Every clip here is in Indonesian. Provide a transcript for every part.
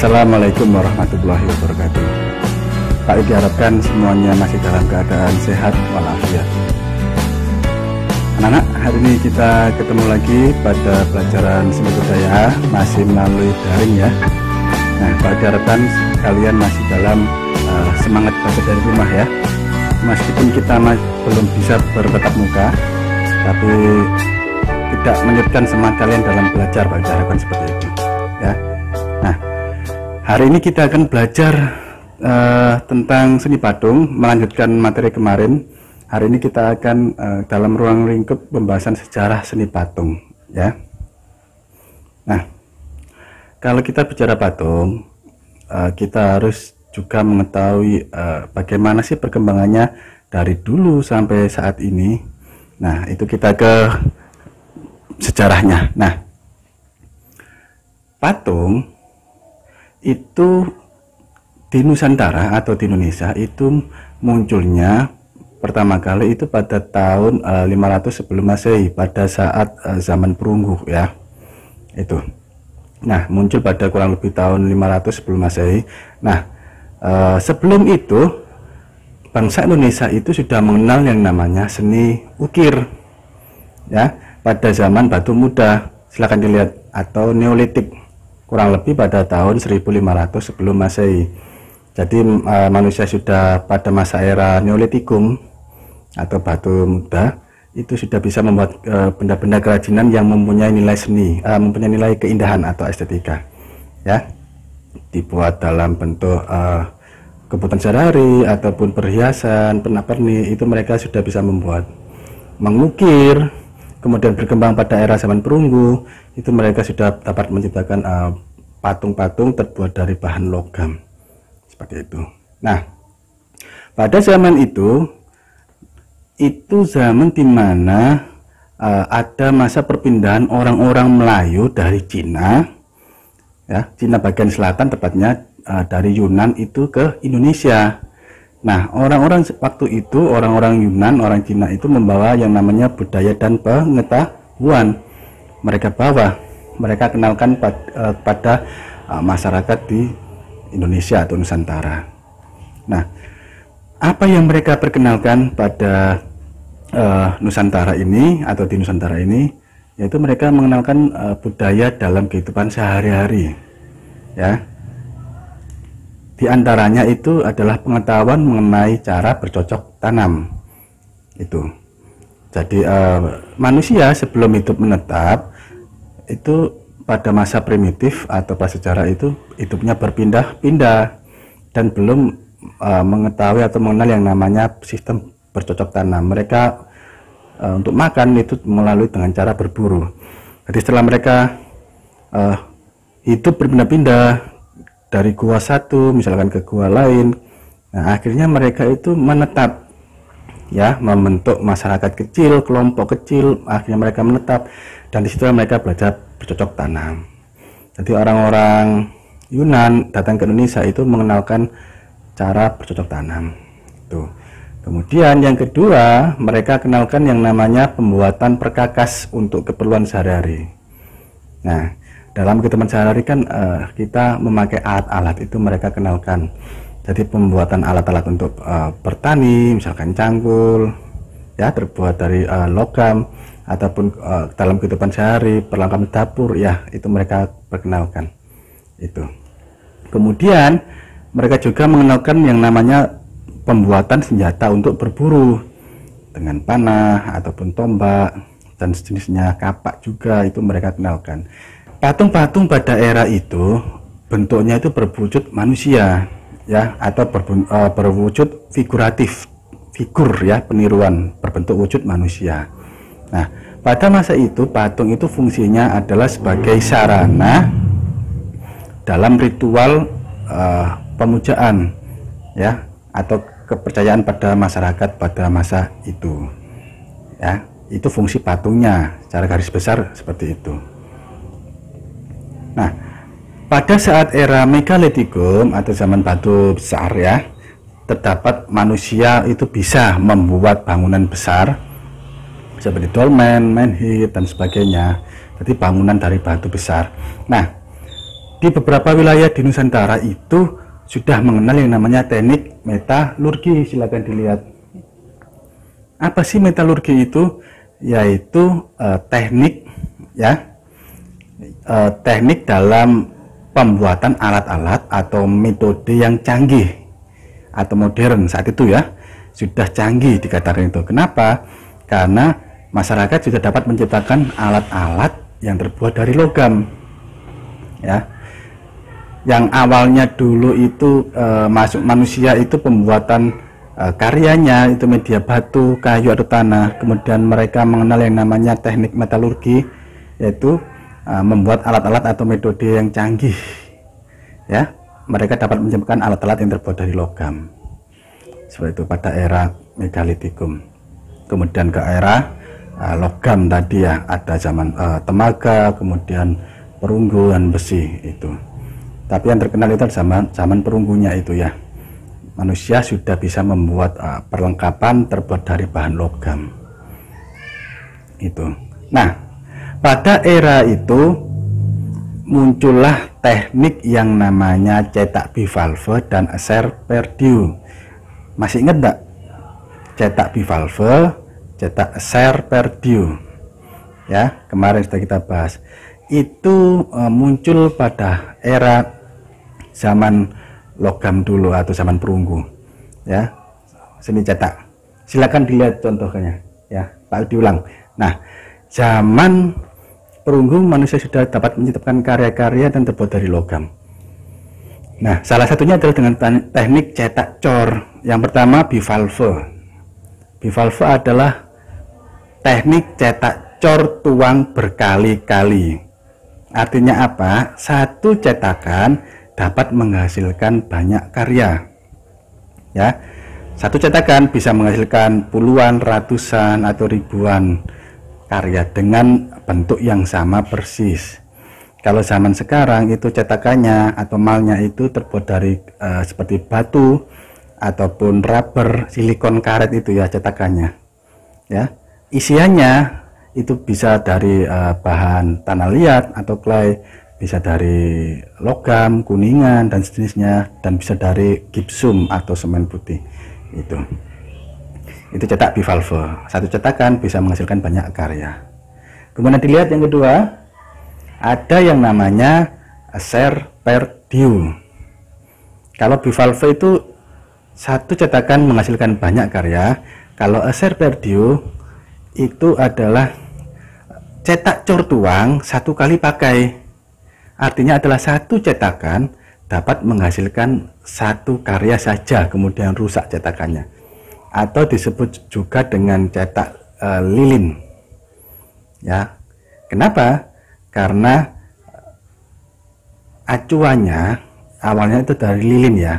Assalamualaikum warahmatullahi wabarakatuh. Pak, diharapkan semuanya masih dalam keadaan sehat walafiat. Anak-anak, hari ini kita ketemu lagi pada pelajaran seni budaya, masih melalui daring ya. Nah, Pak, diharapkan kalian masih dalam semangat belajar dari rumah ya. Meskipun kita belum bisa bertatap muka, tapi tidak menyurutkan semangat kalian dalam belajar, Pak, diharapkan seperti itu ya. Nah, hari ini kita akan belajar tentang seni patung, melanjutkan materi kemarin. Hari ini kita akan dalam ruang lingkup pembahasan sejarah seni patung ya. Nah, kalau kita bicara patung, kita harus juga mengetahui bagaimana sih perkembangannya dari dulu sampai saat ini. Nah, itu kita ke sejarahnya. Nah, patung itu di Nusantara atau di Indonesia itu munculnya pertama kali itu pada tahun 500 sebelum Masehi, pada saat zaman perunggu ya. Itu. Nah, muncul pada kurang lebih tahun 500 sebelum Masehi. Nah, sebelum itu bangsa Indonesia itu sudah mengenal yang namanya seni ukir ya, pada zaman batu muda, silahkan dilihat, atau Neolitik, kurang lebih pada tahun 1500 sebelum Masehi. Jadi manusia sudah pada masa era Neolitikum atau batu muda itu sudah bisa membuat benda-benda kerajinan yang mempunyai nilai seni, mempunyai nilai keindahan atau estetika ya, dibuat dalam bentuk kebutuhan sehari-hari ataupun perhiasan, pernak-pernik, itu mereka sudah bisa membuat. Mengukir, kemudian berkembang pada era zaman perunggu, itu mereka sudah dapat menciptakan patung-patung terbuat dari bahan logam seperti itu. Nah, pada zaman itu zaman di mana ada masa perpindahan orang-orang Melayu dari Cina ya, Cina bagian selatan tepatnya, dari Yunan itu ke Indonesia. Nah, orang-orang waktu itu, orang-orang Yunan, orang Cina itu membawa yang namanya budaya dan pengetahuan. Mereka kenalkan pada masyarakat di Indonesia atau Nusantara. Nah, apa yang mereka perkenalkan pada Nusantara ini atau di Nusantara ini, yaitu mereka mengenalkan budaya dalam kehidupan sehari-hari ya. Di antaranya itu adalah pengetahuan mengenai cara bercocok tanam itu. Jadi manusia sebelum hidup menetap itu pada masa primitif atau prasejarah itu hidupnya berpindah-pindah dan belum mengetahui atau mengenal yang namanya sistem bercocok tanam. Mereka untuk makan itu melalui dengan cara berburu. Jadi setelah mereka hidup berpindah-pindah dari gua satu misalkan ke gua lain, nah akhirnya mereka itu menetap ya, membentuk masyarakat kecil, kelompok kecil, akhirnya mereka menetap dan disitulah mereka belajar bercocok tanam. Jadi orang-orang Yunan datang ke Indonesia itu mengenalkan cara bercocok tanam tuh. Kemudian yang kedua, mereka kenalkan yang namanya pembuatan perkakas untuk keperluan sehari-hari. Nah, dalam kehidupan sehari-hari kan kita memakai alat-alat, itu mereka kenalkan. Jadi pembuatan alat-alat untuk bertani, misalkan cangkul ya, terbuat dari logam, ataupun dalam kehidupan sehari perlengkapan dapur ya, itu mereka perkenalkan itu. Kemudian mereka juga mengenalkan yang namanya pembuatan senjata untuk berburu dengan panah ataupun tombak dan sejenisnya, kapak juga itu mereka kenalkan. Patung-patung pada era itu bentuknya itu berwujud manusia ya, atau berwujud figuratif, figur ya, peniruan berbentuk wujud manusia. Nah, pada masa itu patung itu fungsinya adalah sebagai sarana dalam ritual pemujaan ya, atau kepercayaan pada masyarakat pada masa itu ya. Itu fungsi patungnya secara garis besar seperti itu. Nah, pada saat era Megalitikum atau zaman batu besar ya, terdapat manusia itu bisa membuat bangunan besar seperti dolmen, manhid dan sebagainya. Jadi bangunan dari batu besar. Nah, di beberapa wilayah di Nusantara itu sudah mengenal yang namanya teknik metalurgi. Silakan dilihat. Apa sih metalurgi itu? Yaitu teknik ya, teknik dalam pembuatan alat-alat atau metode yang canggih atau modern saat itu ya, sudah canggih dikatakan itu. Kenapa? Karena masyarakat sudah dapat menciptakan alat-alat yang terbuat dari logam ya. Yang awalnya dulu itu masuk manusia itu pembuatan karyanya itu media batu, kayu atau tanah. Kemudian mereka mengenal yang namanya teknik metalurgi, yaitu membuat alat-alat atau metode yang canggih ya. Mereka dapat menciptakan alat-alat yang terbuat dari logam seperti itu pada era megalitikum. Kemudian ke era logam tadi ya, ada zaman temaga, kemudian perunggu dan besi itu. Tapi yang terkenal itu zaman perunggunya itu ya. Manusia sudah bisa membuat perlengkapan terbuat dari bahan logam itu. Nah, pada era itu muncullah teknik yang namanya cetak bivalve dan eser per diu. Masih ingat enggak? Cetak bivalve, cetak eser per diu. Ya, kemarin sudah kita bahas. Itu muncul pada era zaman logam dulu atau zaman perunggu ya. Seni cetak, silakan dilihat contohnya ya, tak diulang. Nah, zaman perunggu manusia sudah dapat menciptakan karya-karya dan terbuat dari logam. Nah, salah satunya adalah dengan teknik cetak cor. Yang pertama bivalve. Bivalve adalah teknik cetak cor tuang berkali-kali. Artinya apa? Satu cetakan dapat menghasilkan banyak karya ya. Satu cetakan bisa menghasilkan puluhan, ratusan atau ribuan karya dengan bentuk yang sama persis. Kalau zaman sekarang itu cetakannya atau malnya itu terbuat dari seperti batu ataupun rubber, silikon karet itu ya cetakannya ya. Isiannya itu bisa dari bahan tanah liat atau clay, bisa dari logam, kuningan dan sejenisnya, dan bisa dari gipsum atau semen putih itu cetak bivalve. Satu cetakan bisa menghasilkan banyak karya. Kemudian dilihat yang kedua, ada yang namanya eser per diu. Kalau bivalve itu satu cetakan menghasilkan banyak karya. Kalau eser per diu itu adalah cetak cor tuang satu kali pakai. Artinya adalah satu cetakan dapat menghasilkan satu karya saja, kemudian rusak cetakannya. Atau disebut juga dengan cetak lilin. Ya. Kenapa? Karena acuannya awalnya itu dari lilin ya.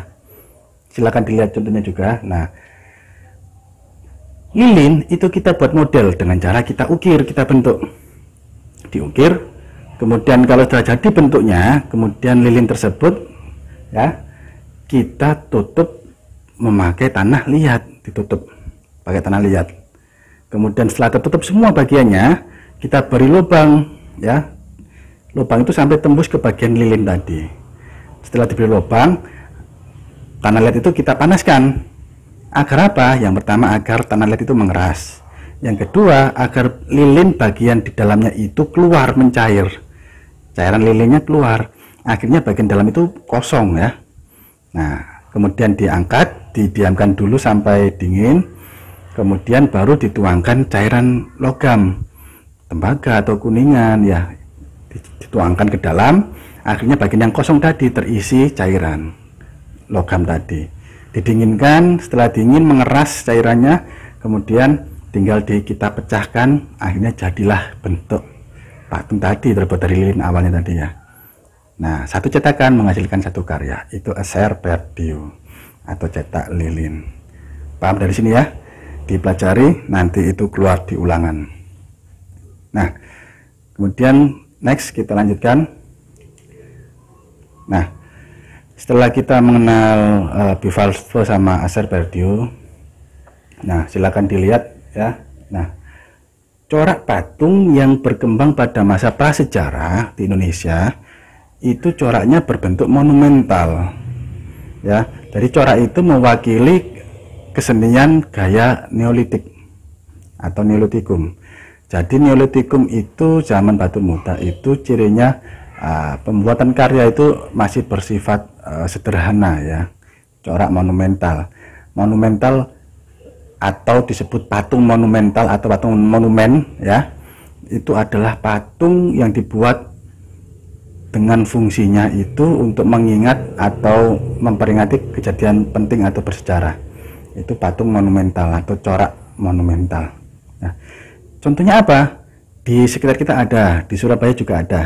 Silakan dilihat contohnya juga. Nah, lilin itu kita buat model dengan cara kita ukir, kita bentuk. Diukir. Kemudian kalau sudah jadi bentuknya, kemudian lilin tersebut ya kita tutup memakai tanah liat, ditutup pakai tanah liat. Kemudian setelah tertutup semua bagiannya, kita beri lubang ya. Lubang itu sampai tembus ke bagian lilin tadi. Setelah diberi lubang, tanah liat itu kita panaskan. Agar apa? Yang pertama agar tanah liat itu mengeras. Yang kedua agar lilin bagian di dalamnya itu keluar, mencair. Cairan lilinnya keluar, akhirnya bagian dalam itu kosong ya. Nah, kemudian diangkat, didiamkan dulu sampai dingin, kemudian baru dituangkan cairan logam, tembaga atau kuningan ya, dituangkan ke dalam, akhirnya bagian yang kosong tadi terisi cairan logam tadi. Didinginkan, setelah dingin mengeras cairannya, kemudian tinggal kita pecahkan, akhirnya jadilah bentuk patung tadi terbuat dari lilin awalnya tadi ya. Nah, satu cetakan menghasilkan satu karya, itu eser per diu atau cetak lilin. Paham dari sini ya? Dipelajari, nanti itu keluar di ulangan. Nah, kemudian next kita lanjutkan. Nah, setelah kita mengenal bivalve sama eser per diu, nah silakan dilihat ya. Nah, corak patung yang berkembang pada masa prasejarah di Indonesia itu coraknya berbentuk monumental. Ya, jadi corak itu mewakili kesenian gaya Neolitik atau Neolitikum. Jadi Neolitikum itu zaman batu muda itu cirinya pembuatan karya itu masih bersifat sederhana ya, corak monumental. Monumental atau disebut patung monumental atau patung monumen ya, itu adalah patung yang dibuat dengan fungsinya itu untuk mengingat atau memperingati kejadian penting atau bersejarah. Itu patung monumental atau corak monumental. Nah, contohnya apa? Di sekitar kita ada, di Surabaya juga ada.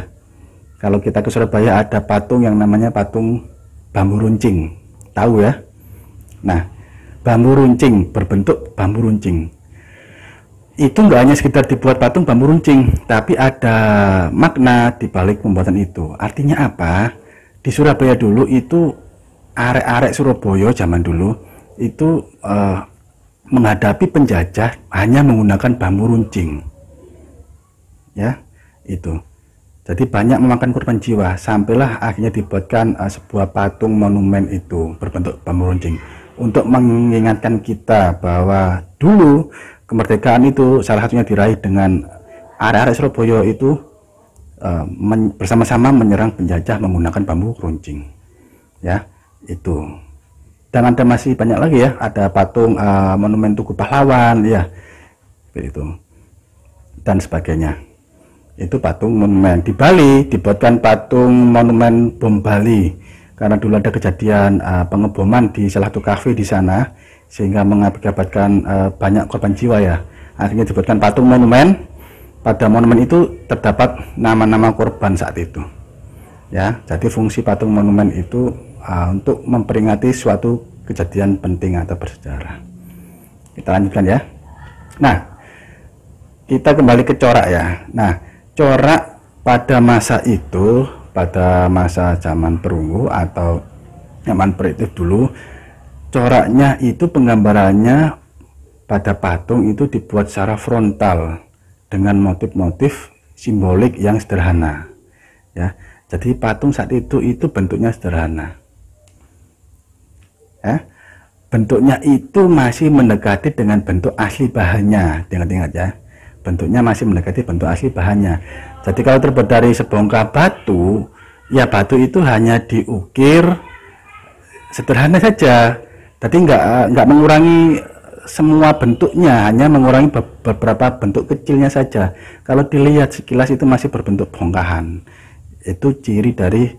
Kalau kita ke Surabaya ada patung yang namanya patung bambu runcing, tahu ya? Nah, bambu runcing berbentuk bambu runcing. Itu enggak hanya sekedar dibuat patung bambu runcing, tapi ada makna di balik pembuatan itu. Artinya apa? Di Surabaya dulu itu arek-arek Surabaya zaman dulu itu menghadapi penjajah hanya menggunakan bambu runcing. Ya, itu. Jadi banyak memakan korban jiwa, sampailah akhirnya dibuatkan sebuah patung monumen itu berbentuk bambu runcing untuk mengingatkan kita bahwa dulu kemerdekaan itu salah satunya diraih dengan arek-arek Surabaya itu bersama-sama menyerang penjajah menggunakan bambu runcing. Ya, itu. Dan ada masih banyak lagi ya, ada patung monumen Tugu Pahlawan ya, itu dan sebagainya. Itu patung monumen. Di Bali dibuatkan patung monumen bom Bali karena dulu ada kejadian pengeboman di salah satu kafe di sana, sehingga mengakibatkan banyak korban jiwa ya. Akhirnya dibuatkan patung monumen. Pada monumen itu terdapat nama-nama korban saat itu. Ya, jadi fungsi patung monumen itu untuk memperingati suatu kejadian penting atau bersejarah. Kita lanjutkan ya. Nah, kita kembali ke corak ya. Nah, corak pada masa itu, pada masa zaman perunggu atau zaman primitif dulu, coraknya itu penggambarannya pada patung itu dibuat secara frontal dengan motif-motif simbolik yang sederhana ya. Jadi patung saat itu bentuknya sederhana ya. Bentuknya itu masih mendekati dengan bentuk asli bahannya, ingat-ingat ya, bentuknya masih mendekati bentuk asli bahannya. Jadi kalau terbuat dari sebongkah batu ya, batu itu hanya diukir sederhana saja. Jadi nggak mengurangi semua bentuknya, hanya mengurangi beberapa bentuk kecilnya saja. Kalau dilihat sekilas itu masih berbentuk bongkahan. Itu ciri dari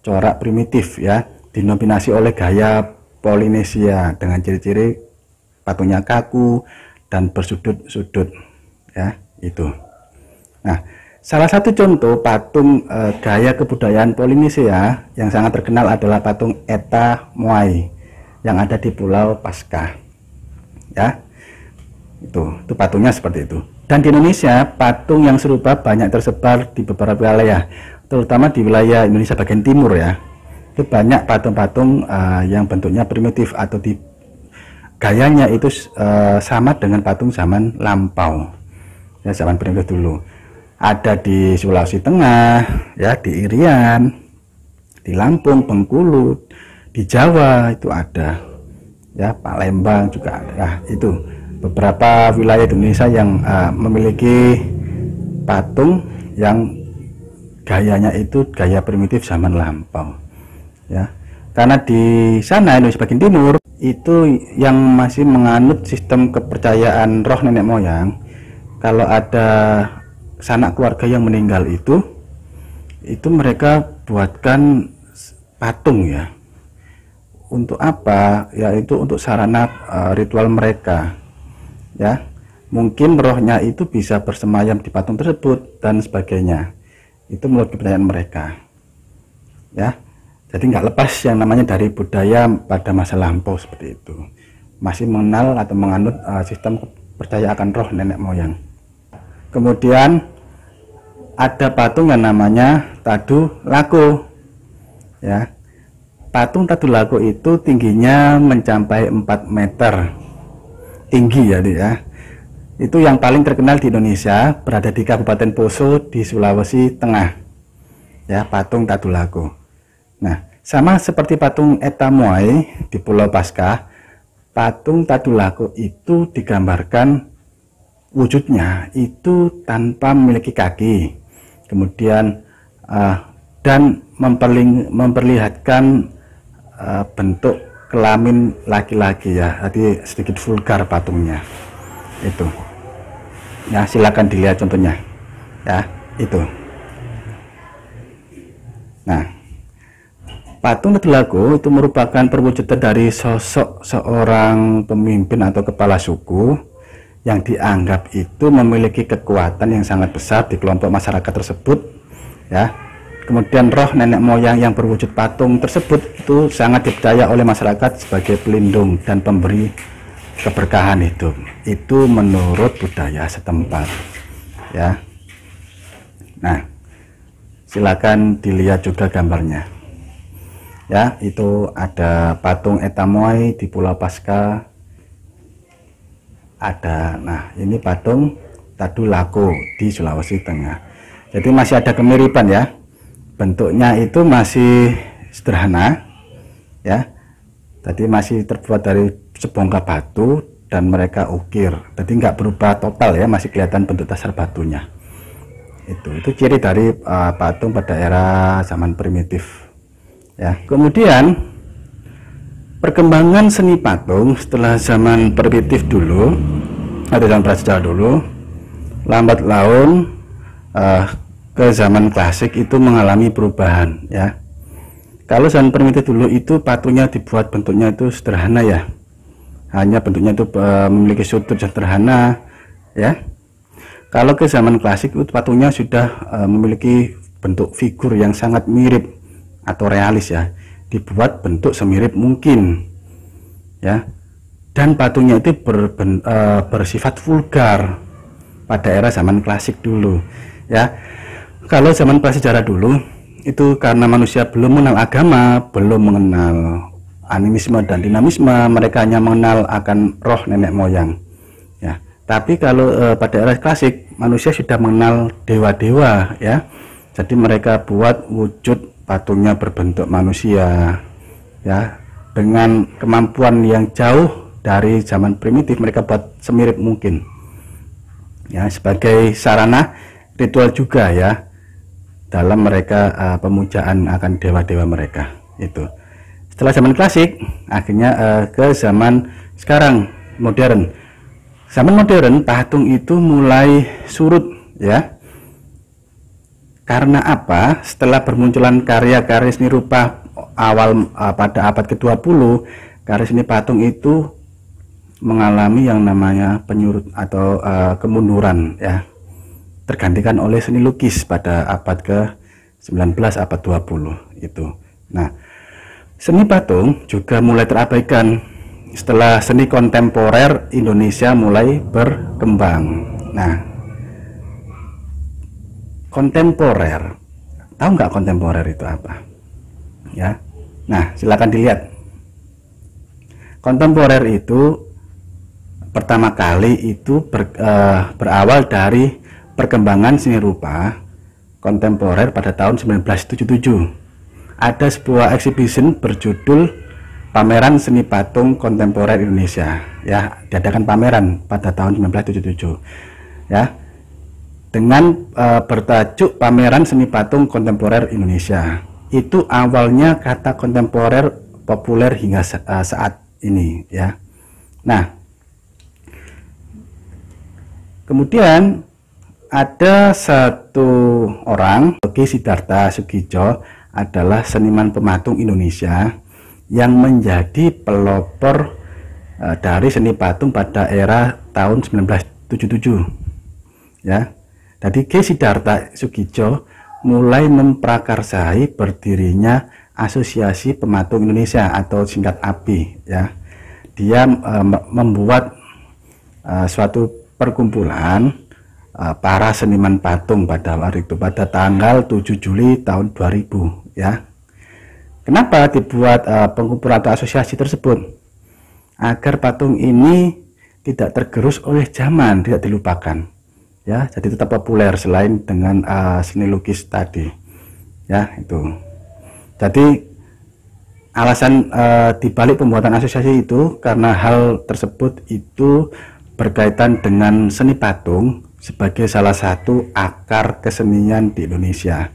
corak primitif ya, dinominasi oleh gaya Polinesia dengan ciri-ciri patungnya kaku dan bersudut-sudut ya, itu. Nah, salah satu contoh patung gaya kebudayaan Polinesia yang sangat terkenal adalah patung Eta Moai yang ada di Pulau Paskah ya. Itu patungnya seperti itu. Dan di Indonesia patung yang serupa banyak tersebar di beberapa wilayah, terutama di wilayah Indonesia bagian timur ya. Itu banyak patung-patung yang bentuknya primitif atau di gayanya itu sama dengan patung zaman lampau ya, zaman primitif dulu. Ada di Sulawesi Tengah ya, di Irian, di Lampung, Bengkulu, di Jawa itu ada ya, Palembang juga ada. Nah, itu beberapa wilayah Indonesia yang memiliki patung yang gayanya itu gaya primitif zaman lampau ya. Karena di sana Indonesia bagian timur itu yang masih menganut sistem kepercayaan roh nenek moyang. Kalau ada sanak keluarga yang meninggal itu mereka buatkan patung ya. Untuk apa? Yaitu untuk sarana ritual mereka ya. Mungkin rohnya itu bisa bersemayam di patung tersebut dan sebagainya. Itu menurut kepercayaan mereka ya. Jadi nggak lepas yang namanya dari budaya pada masa lampau seperti itu, masih mengenal atau menganut sistem percaya akan roh nenek moyang. Kemudian ada patung yang namanya Tadu Lako ya. Patung Tadu Lako itu tingginya mencapai 4 meter tinggi ya. Itu yang paling terkenal di Indonesia, berada di Kabupaten Poso di Sulawesi Tengah ya, patung Tadulako. Nah, sama seperti patung Eta Moai di Pulau Paskah, patung Tadulako itu digambarkan wujudnya itu tanpa memiliki kaki, kemudian dan memperlihatkan bentuk kelamin laki-laki, ya, jadi sedikit vulgar patungnya itu. Ya, silakan dilihat contohnya, ya, itu. Nah, patung Tadulako itu merupakan perwujudan dari sosok seorang pemimpin atau kepala suku yang dianggap itu memiliki kekuatan yang sangat besar di kelompok masyarakat tersebut, ya. Kemudian roh nenek moyang yang berwujud patung tersebut itu sangat dipercaya oleh masyarakat sebagai pelindung dan pemberi keberkahan hidup. Itu menurut budaya setempat, ya. Nah, silakan dilihat juga gambarnya. Ya, itu ada patung Eta Moai di Pulau Paskah. Ada, nah ini patung Tadulako di Sulawesi Tengah. Jadi masih ada kemiripan, ya. Bentuknya itu masih sederhana, ya. Tadi masih terbuat dari sebongkah batu dan mereka ukir. Jadi nggak berubah total, ya, masih kelihatan bentuk dasar batunya. Itu ciri dari patung pada era zaman primitif. Ya, kemudian perkembangan seni patung setelah zaman primitif dulu atau zaman prasejarah dulu, lambat laun ke zaman klasik itu mengalami perubahan, ya. Kalau zaman primitif dulu itu patungnya dibuat bentuknya itu sederhana, ya, hanya bentuknya itu memiliki sudut sederhana, ya. Kalau ke zaman klasik itu patungnya sudah memiliki bentuk figur yang sangat mirip atau realis, ya, dibuat bentuk semirip mungkin, ya, dan patungnya itu bersifat vulgar pada era zaman klasik dulu, ya. Kalau zaman prasejarah dulu itu karena manusia belum mengenal agama, belum mengenal animisme dan dinamisme, mereka hanya mengenal akan roh nenek moyang, ya. Tapi kalau pada era klasik manusia sudah mengenal dewa-dewa, ya, jadi mereka buat wujud patungnya berbentuk manusia, ya, dengan kemampuan yang jauh dari zaman primitif. Mereka buat semirip mungkin, ya, sebagai sarana ritual juga, ya, dalam mereka pemujaan akan dewa-dewa mereka. Itu setelah zaman klasik, akhirnya ke zaman sekarang modern. Zaman modern patung itu mulai surut, ya. Karena apa? Setelah bermunculan karya-karya seni rupa awal pada abad ke-20, karya seni patung itu mengalami yang namanya penyurut atau kemunduran, ya. Tergantikan oleh seni lukis pada abad ke-19, abad 20 itu. Nah, seni patung juga mulai terabaikan setelah seni kontemporer Indonesia mulai berkembang. Nah, kontemporer, tahu nggak kontemporer itu apa, ya? Nah, silakan dilihat. Kontemporer itu pertama kali itu berawal dari perkembangan seni rupa kontemporer pada tahun 1977. Ada sebuah exhibition berjudul Pameran Seni Patung Kontemporer Indonesia, ya, diadakan pameran pada tahun 1977, ya, dengan bertajuk Pameran Seni Patung Kontemporer Indonesia. Itu awalnya kata kontemporer populer hingga saat ini, ya. Nah, kemudian ada satu orang, Ki Sidarta Sugiojo, adalah seniman pematung Indonesia yang menjadi pelopor dari seni patung pada era tahun 1977, ya. Jadi Ki Sidarta Sugiojo mulai memprakarsai berdirinya Asosiasi Pematung Indonesia atau singkat API, ya. Dia membuat suatu perkumpulan para seniman patung pada waktu itu, pada tanggal 7 Juli tahun 2000, ya. Kenapa dibuat pengumpulan atau asosiasi tersebut? Agar patung ini tidak tergerus oleh zaman, tidak dilupakan, ya, jadi tetap populer selain dengan seni lukis tadi. Ya, itu. Jadi alasan dibalik pembuatan asosiasi itu karena hal tersebut itu berkaitan dengan seni patung sebagai salah satu akar kesenian di Indonesia,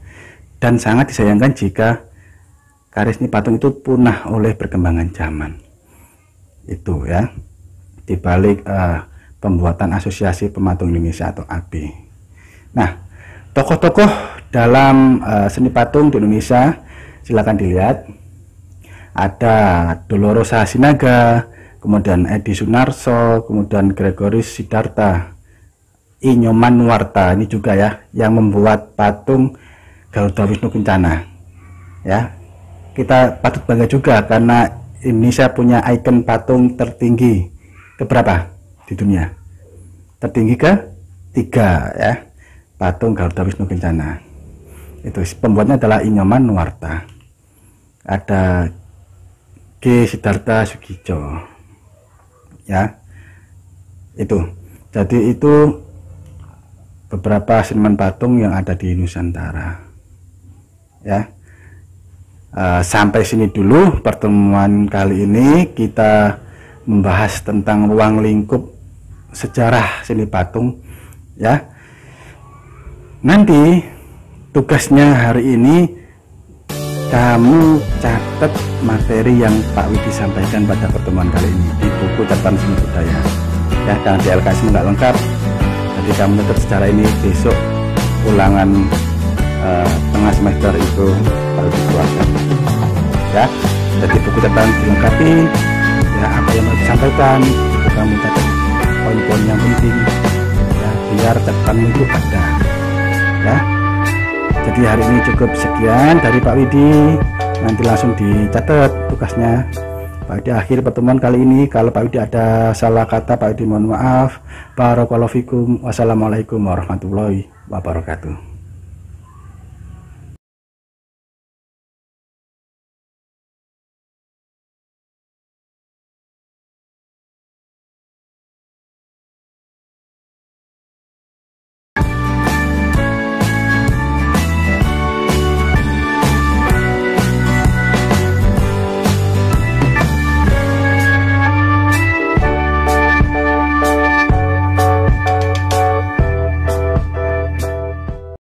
dan sangat disayangkan jika karya seni patung itu punah oleh perkembangan zaman. Itu ya, dibalik pembuatan Asosiasi Pematung Indonesia atau API. Nah, tokoh-tokoh dalam seni patung di Indonesia silakan dilihat. Ada Dolorosa Sinaga, kemudian Edi Sunarso, kemudian Gregoris Sidarta, Inyoman Nuwarta, ini juga ya yang membuat patung Garuda Wisnu Kencana. Ya, kita patut bangga juga karena Indonesia punya ikon patung tertinggi keberapa di dunia? Tertinggi ketiga ya, patung Garuda Wisnu Kencana. Itu pembuatnya adalah Inyoman Nuwarta. Ada G. Sidarta Sugijo, ya, itu. Jadi itu beberapa seniman patung yang ada di Nusantara, ya. Sampai sini dulu pertemuan kali ini, kita membahas tentang ruang lingkup sejarah seni patung, ya. Nanti tugasnya hari ini kamu catat materi yang Pak Widi sampaikan pada pertemuan kali ini di buku catatan seni budaya, ya, karena di LKS nggak lengkap, jadi kamu catat secara ini. Besok ulangan tengah semester itu harus dikeluarkan, ya. Jadi buku catatan dilengkapi, ya, apa yang harus disampaikan itu kamu catat poin-poin yang penting, ya, biar catatanmu itu ada, ya. Jadi hari ini cukup sekian dari Pak Widi, nanti langsung dicatat tugasnya. Pak Widi akhir pertemuan kali ini. Kalau Pak Widi ada salah kata, Pak Widi mohon maaf. Barakallahu fikum. Wassalamualaikum warahmatullahi wabarakatuh.